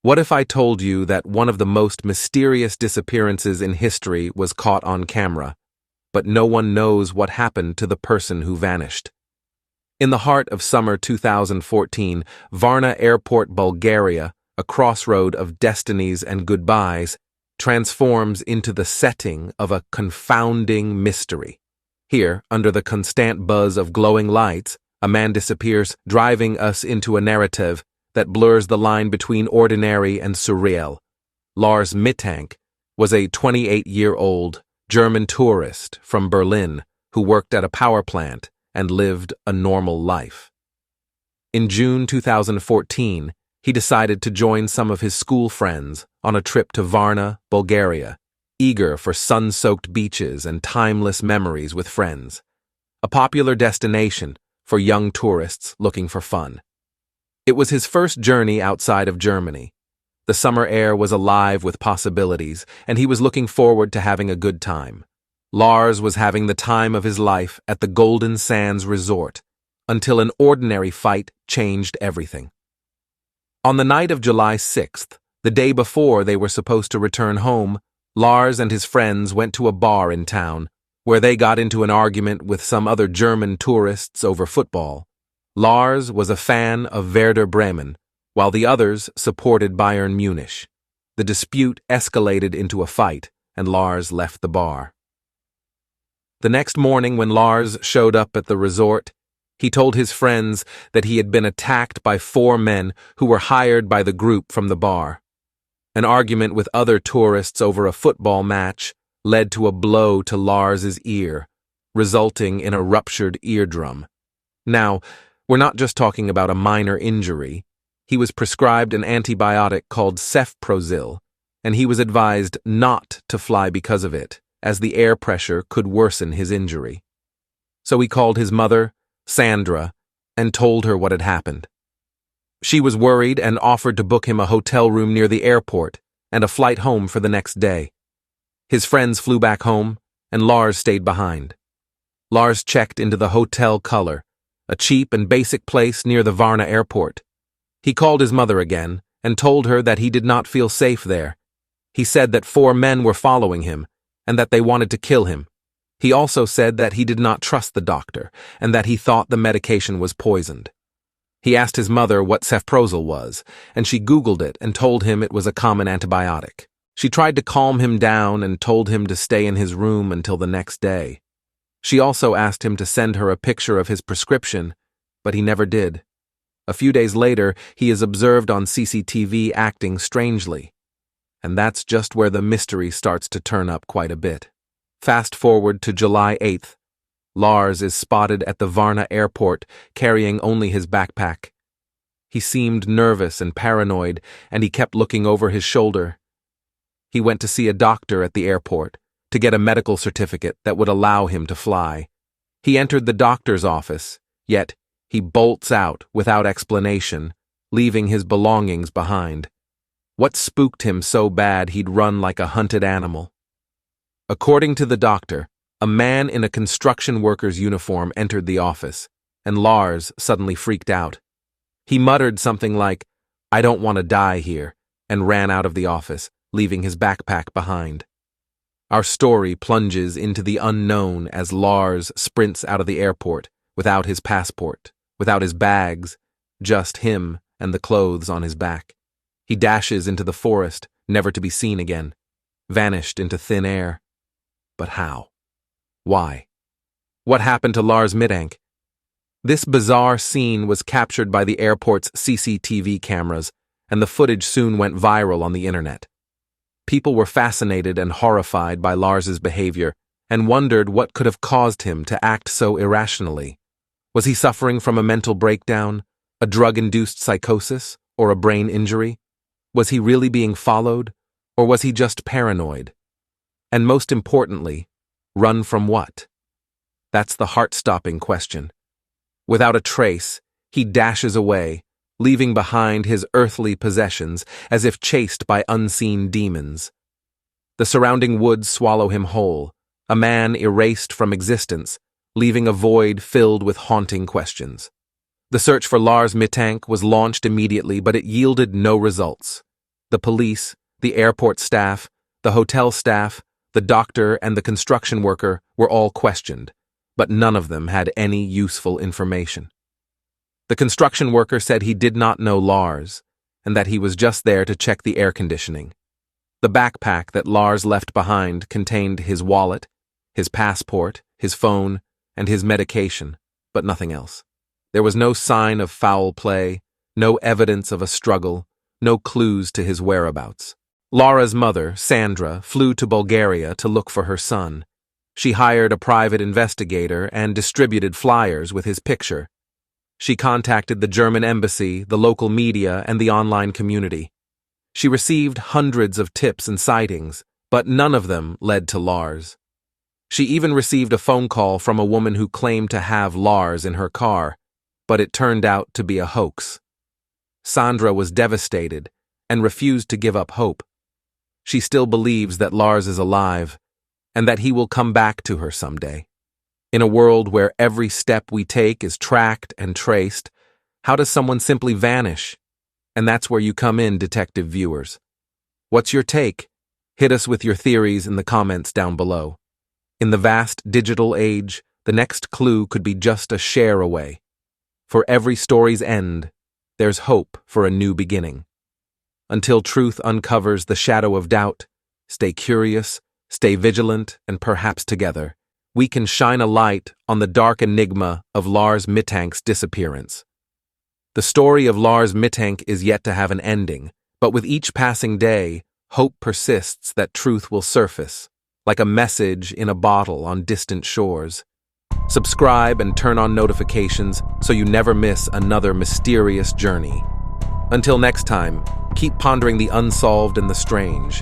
What if I told you that one of the most mysterious disappearances in history was caught on camera, but no one knows what happened to the person who vanished? In the heart of summer 2014, Varna Airport, Bulgaria, a crossroad of destinies and goodbyes, transforms into the setting of a confounding mystery. Here, under the constant buzz of glowing lights, a man disappears, driving us into a narrative that blurs the line between ordinary and surreal. Lars Mittank was a 28-year-old German tourist from Berlin who worked at a power plant and lived a normal life. In June 2014, he decided to join some of his school friends on a trip to Varna, Bulgaria, eager for sun-soaked beaches and timeless memories with friends, a popular destination for young tourists looking for fun. It was his first journey outside of Germany. The summer air was alive with possibilities, and he was looking forward to having a good time. Lars was having the time of his life at the Golden Sands Resort, until an ordinary fight changed everything. On the night of July 6th, the day before they were supposed to return home, Lars and his friends went to a bar in town, where they got into an argument with some other German tourists over football. Lars was a fan of Werder Bremen, while the others supported Bayern Munich. The dispute escalated into a fight, and Lars left the bar. The next morning, when Lars showed up at the resort, he told his friends that he had been attacked by 4 men who were hired by the group from the bar. An argument with other tourists over a football match led to a blow to Lars's ear, resulting in a ruptured eardrum. Now, we're not just talking about a minor injury. He was prescribed an antibiotic called cefprozil, and he was advised not to fly because of it, as the air pressure could worsen his injury. So he called his mother, Sandra, and told her what had happened. She was worried and offered to book him a hotel room near the airport and a flight home for the next day. His friends flew back home, and Lars stayed behind. Lars checked into the Hotel Color, a cheap and basic place near the Varna Airport. He called his mother again and told her that he did not feel safe there. He said that 4 men were following him and that they wanted to kill him. He also said that he did not trust the doctor and that he thought the medication was poisoned. He asked his mother what cefprozil was, and she Googled it and told him it was a common antibiotic. She tried to calm him down and told him to stay in his room until the next day. She also asked him to send her a picture of his prescription, but he never did. A few days later, he is observed on CCTV acting strangely. And that's just where the mystery starts to turn up quite a bit. Fast forward to July 8th. Lars is spotted at the Varna Airport carrying only his backpack. He seemed nervous and paranoid, and he kept looking over his shoulder. He went to see a doctor at the airport to get a medical certificate that would allow him to fly. He entered the doctor's office, yet he bolts out without explanation, leaving his belongings behind. What spooked him so bad he'd run like a hunted animal? According to the doctor, a man in a construction worker's uniform entered the office, and Lars suddenly freaked out. He muttered something like, "I don't want to die here," and ran out of the office, leaving his backpack behind. Our story plunges into the unknown as Lars sprints out of the airport without his passport, without his bags, just him and the clothes on his back. He dashes into the forest, never to be seen again, vanished into thin air. But how? Why? What happened to Lars Mittank? This bizarre scene was captured by the airport's CCTV cameras, and the footage soon went viral on the internet. People were fascinated and horrified by Lars's behavior and wondered what could have caused him to act so irrationally. Was he suffering from a mental breakdown, a drug-induced psychosis, or a brain injury? Was he really being followed, or was he just paranoid? And most importantly, run from what? That's the heart-stopping question. Without a trace, he dashes away, leaving behind his earthly possessions as if chased by unseen demons. The surrounding woods swallow him whole, a man erased from existence, leaving a void filled with haunting questions. The search for Lars Mittank was launched immediately, but it yielded no results. The police, the airport staff, the hotel staff, the doctor, and the construction worker were all questioned, but none of them had any useful information. The construction worker said he did not know Lars, and that he was just there to check the air conditioning. The backpack that Lars left behind contained his wallet, his passport, his phone, and his medication, but nothing else. There was no sign of foul play, no evidence of a struggle, no clues to his whereabouts. Laura's mother, Sandra, flew to Bulgaria to look for her son. She hired a private investigator and distributed flyers with his picture. She contacted the German embassy, the local media, and the online community. She received hundreds of tips and sightings, but none of them led to Lars. She even received a phone call from a woman who claimed to have Lars in her car, but it turned out to be a hoax. Sandra was devastated and refused to give up hope. She still believes that Lars is alive and that he will come back to her someday. In a world where every step we take is tracked and traced, how does someone simply vanish? And that's where you come in, detective viewers. What's your take? Hit us with your theories in the comments down below. In the vast digital age, the next clue could be just a share away. For every story's end, there's hope for a new beginning. Until truth uncovers the shadow of doubt, stay curious, stay vigilant, and perhaps together, we can shine a light on the dark enigma of Lars Mittank's disappearance. The story of Lars Mittank is yet to have an ending, but with each passing day, hope persists that truth will surface, like a message in a bottle on distant shores. Subscribe and turn on notifications so you never miss another mysterious journey. Until next time, keep pondering the unsolved and the strange.